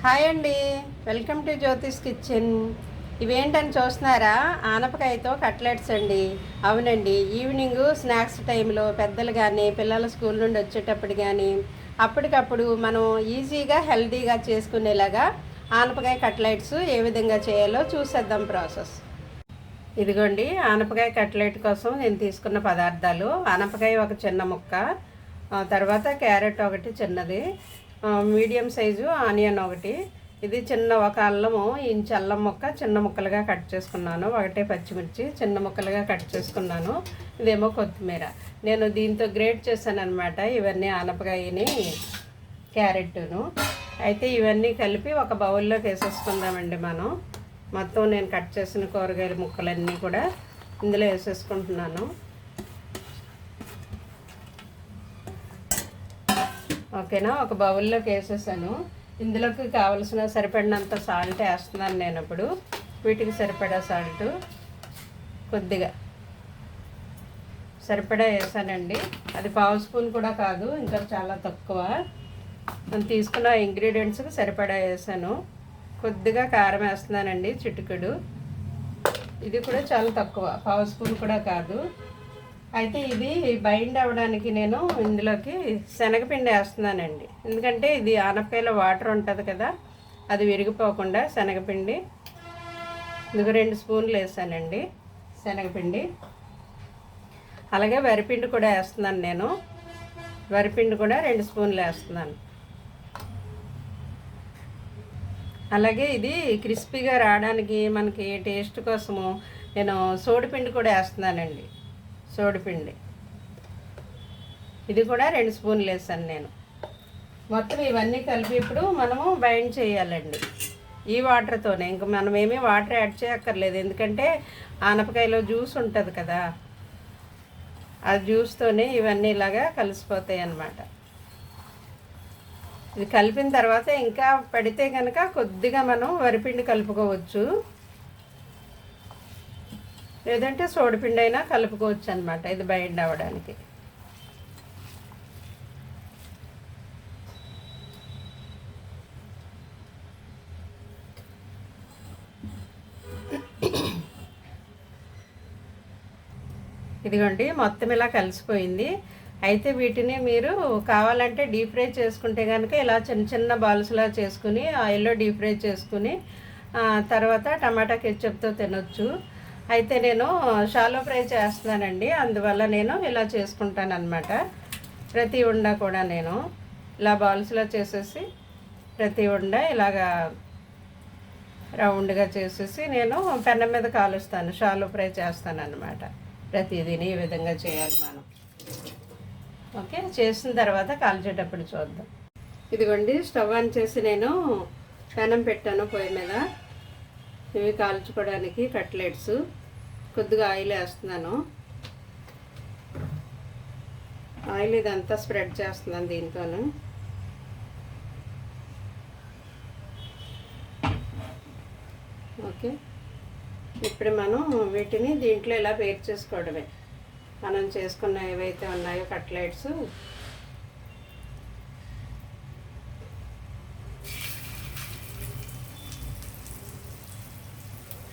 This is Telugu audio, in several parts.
హాయ్ అండి, వెల్కమ్ టు జ్యోతిష్ కిచెన్. ఇవేంటని చూస్తున్నారా? ఆనపకాయతో కట్లెట్స్ అండి. అవునండి, ఈవినింగ్ స్నాక్స్ టైంలో పెద్దలు కానీ పిల్లల స్కూల్ నుండి వచ్చేటప్పుడు కానీ అప్పటికప్పుడు మనం ఈజీగా హెల్తీగా చేసుకునేలాగా ఆనపకాయ కట్లెట్స్ ఏ విధంగా చేయాలో చూసేద్దాం ప్రాసెస్. ఇదిగోండి, ఆనపకాయ కట్లెట్ కోసం నేను తీసుకున్న పదార్థాలు: ఆనపకాయ ఒక చిన్న ముక్క, తర్వాత క్యారెట్ ఒకటి చిన్నది, మీడియం సైజు ఆనియన్ ఒకటి, ఇది చిన్న ఒక అల్లము ఇంచు అల్లం ముక్క చిన్న ముక్కలుగా కట్ చేసుకున్నాను, ఒకటే పచ్చిమిర్చి చిన్న ముక్కలుగా కట్ చేసుకున్నాను, ఇదేమో కొత్తిమీర. నేను దీంతో గ్రేట్ చేశాను అనమాట ఇవన్నీ, ఆనపకాయని క్యారెట్ను. అయితే ఇవన్నీ కలిపి ఒక బౌల్లోకి వేసేసుకుందామండి మనం. మొత్తం నేను కట్ చేసిన కూరగాయల ముక్కలన్నీ కూడా ఇందులో వేసేసుకుంటున్నాను. ఓకేనా, ఒక బౌల్లోకి వేసేసాను. ఇందులోకి కావలసిన సరిపడినంత సాల్ట్ వేస్తున్నాను నేను ఇప్పుడు. వీటికి సరిపడా సాల్ట్ కొద్దిగా సరిపడా వేసానండి. అది పావు స్పూన్ కూడా కాదు, ఇంకా చాలా తక్కువ. నేను తీసుకున్న ఇంగ్రీడియంట్స్కి సరిపడా వేసాను. కొద్దిగా కారం వేస్తున్నానండి, చిటికెడు. ఇది కూడా చాలా తక్కువ, పావు స్పూన్ కూడా కాదు. అయితే ఇది బైండ్ అవ్వడానికి నేను ఇందులోకి శనగపిండి వేస్తున్నానండి. ఎందుకంటే ఇది ఆనపకాయలో వాటర్ ఉంటుంది కదా, అది విరిగిపోకుండా శనగపిండి. ఇందుకు 2 స్పూన్లు వేసానండి శనగపిండి. అలాగే వరిపిండి కూడా వేస్తున్నాను నేను. వరిపిండి కూడా 2 స్పూన్లు వేస్తున్నాను. అలాగే ఇది క్రిస్పీగా రావడానికి మనకి టేస్ట్ కోసము నేను సోడిపిండి కూడా వేస్తున్నానండి. సోడిపిండి ఇది కూడా 2 స్పూన్లు వేసాను నేను. మొత్తం ఇవన్నీ కలిపి ఇప్పుడు మనము బైండ్ చేయాలండి ఈ వాటర్తోనే. ఇంక మనం ఏమీ వాటర్ యాడ్ చేయక్కర్లేదు, ఎందుకంటే ఆనపకాయలో జ్యూస్ ఉంటుంది కదా, ఆ జ్యూస్తోనే ఇవన్నీ ఇలాగా కలిసిపోతాయి అన్నమాట. ఇది కలిపిన తర్వాత ఇంకా పడితే కనుక కొద్దిగా మనం వరిపిండి కలుపుకోవచ్చు, లేదంటే సోడిపిండి అయినా కలుపుకోవచ్చు అనమాట ఇది బైండ్ అవ్వడానికి. ఇదిగోండి, మొత్తం ఇలా కలిసిపోయింది. అయితే వీటిని మీరు కావాలంటే డీప్ ఫ్రై చేసుకుంటే కనుక ఇలా చిన్న చిన్న బాల్స్లా చేసుకుని ఆయిల్లో డీప్ ఫ్రై చేసుకుని తర్వాత టమాటా కెచప్తో తినొచ్చు. అయితే నేను షాలో ఫ్రై చేస్తున్నానండి, అందువల్ల నేను ఇలా చేసుకుంటాను అనమాట. ప్రతి ఉండ కూడా నేను ఇలా బాల్స్లో చేసేసి ప్రతి ఉండ ఇలాగా రౌండ్గా చేసేసి నేను పెనం మీద కాలుస్తాను, షాలో ఫ్రై చేస్తాను అనమాట. ప్రతిదీని ఈ విధంగా చేయాలి మనం. ఓకే, చేసిన తర్వాత కాల్చేటప్పుడు చూద్దాం. ఇదిగోండి, స్టవ్ ఆన్ చేసి నేను పెనం పెట్టాను పొయ్యి మీద. ఇవి కాల్చుకోవడానికి కట్లెట్స్. కొద్దిగా ఆయిల్ వేస్తున్నాను. ఆయిల్ ఇదంతా స్ప్రెడ్ చేస్తున్నాను దీంతోను. ఓకే, ఇప్పుడు మనం వీటిని దీంట్లో ఇలా పేర్ చేసుకోవడమే. మనం చేసుకున్న ఏవైతే ఉన్నాయో కట్లెట్స్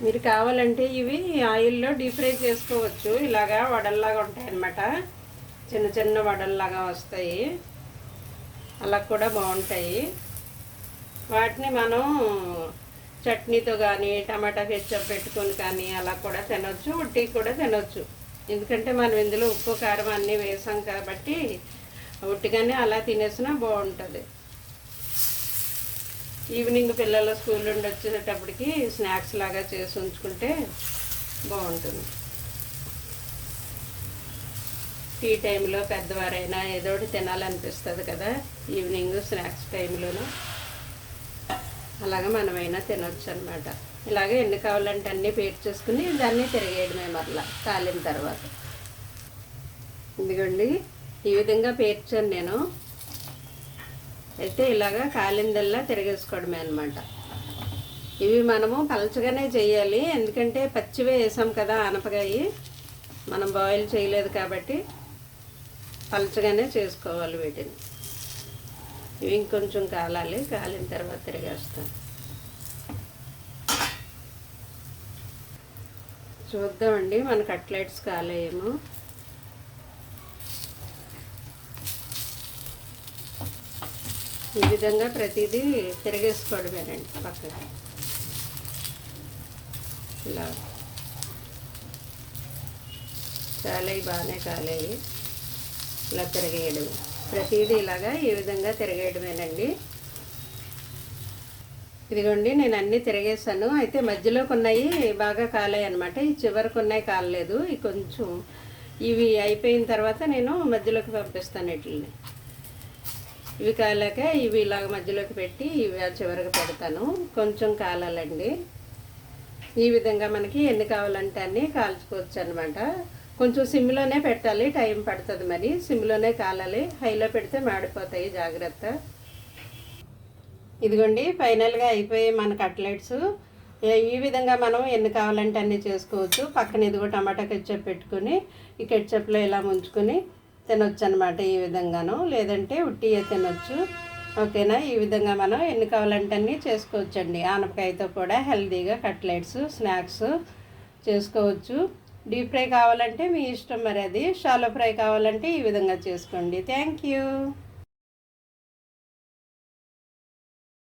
మీరు కావాలంటే ఇవి ఆయిల్లో డీప్ ఫ్రై చేసుకోవచ్చు. ఇలాగా వడల్లాగా ఉంటాయి అన్నమాట, చిన్న చిన్న వడల్లాగా వస్తాయి, అలా కూడా బాగుంటాయి. వాటిని మనం చట్నీతో కానీ టమాటా కెచప్ పెట్టుకొని కానీ అలా కూడా తినొచ్చు, ఉట్టి కూడా తినొచ్చు. ఎందుకంటే మనం ఇందులో ఉప్పు కారం అన్నీ వేసాం కాబట్టి ఉట్టిగానే అలా తినేసినా బాగుంటుంది. ఈవినింగ్ పిల్లలు స్కూల్ నుండి వచ్చేటప్పటికి స్నాక్స్ లాగా చేసి ఉంచుకుంటే బాగుంటుంది. టీ టైంలో పెద్దవారైనా ఏదో ఒకటి తినాలనిపిస్తుంది కదా, ఈవినింగ్ స్నాక్స్ టైంలోనూ అలాగే మనమైనా తినొచ్చు అనమాట. ఇలాగే ఎన్ని కావాలంటే అన్నీ పేర్ చేసుకుని దాన్ని తిరిగేయడమే మరలా కాలిన తర్వాత. ఇదిగోండి, ఈ విధంగా పేర్చాను నేను. అయితే ఇలాగా కాలిందల్లా తిరిగేసుకోవడమే అనమాట. ఇవి మనము పలచగానే చేయాలి, ఎందుకంటే పచ్చివే వేసాం కదా ఆనపకాయ, మనం బాయిల్ చేయలేదు కాబట్టి పలచగానే చేసుకోవాలి వీటిని. ఇవి ఇంకొంచెం కాలాలి, కాలిన తర్వాత తిరిగేస్తాను. చూద్దామండి మన కట్లెట్స్ కాలేయేమో. ఈ విధంగా ప్రతిదీ తిరిగేసుకోవడమేనండి పక్కకి. ఇలా కాలేయి, బాగానే కాలేయి. ఇలా తిరగేయడం, ప్రతిదీ ఇలాగా ఈ విధంగా తిరగేయడమేనండి. ఇదిగోండి నేను అన్నీ తిరిగేసాను. అయితే మధ్యలోకి ఉన్నాయి బాగా కాలాయి అనమాట, ఈ చివరికి ఉన్నాయి కాలలేదు. ఈ కొంచెం ఇవి అయిపోయిన తర్వాత నేను మధ్యలోకి పంపిస్తాను వీటిని. ఇవి కాలాక ఇవి ఇలాగ మధ్యలోకి పెట్టి ఇవి చివరికి పెడతాను. కొంచెం కాలాలండి. ఈ విధంగా మనకి ఎన్ని కావాలంటే అన్నీ కాల్చుకోవచ్చు అనమాట. కొంచెం సిమ్లోనే పెట్టాలి, టైం పడుతుంది. మరి సిమ్లోనే కాలాలి, హైలో పెడితే మాడిపోతాయి, జాగ్రత్త. ఇదిగోండి ఫైనల్గా అయిపోయి మన కట్లెట్స్. ఈ విధంగా మనం ఎన్ని కావాలంటే అన్నీ చేసుకోవచ్చు. పక్కన ఇదిగో టమాటా కెచ్చప్ పెట్టుకుని ఈ కెచ్చప్లో ఇలా ముంచుకొని తినొచ్చు అనమాట. ఈ విధంగాను, లేదంటే ఉట్టియే తినొచ్చు. ఓకేనా? ఈ విధంగా మనం ఎన్ని కావాలంటే అన్నీ చేసుకోవచ్చండి. ఆనపకాయతో కూడా హెల్తీగా కట్లెట్స్ స్నాక్స్ చేసుకోవచ్చు. డీప్ ఫ్రై కావాలంటే మీ ఇష్టం, మరి అది షాలో ఫ్రై కావాలంటే ఈ విధంగా చేసుకోండి. Thank you.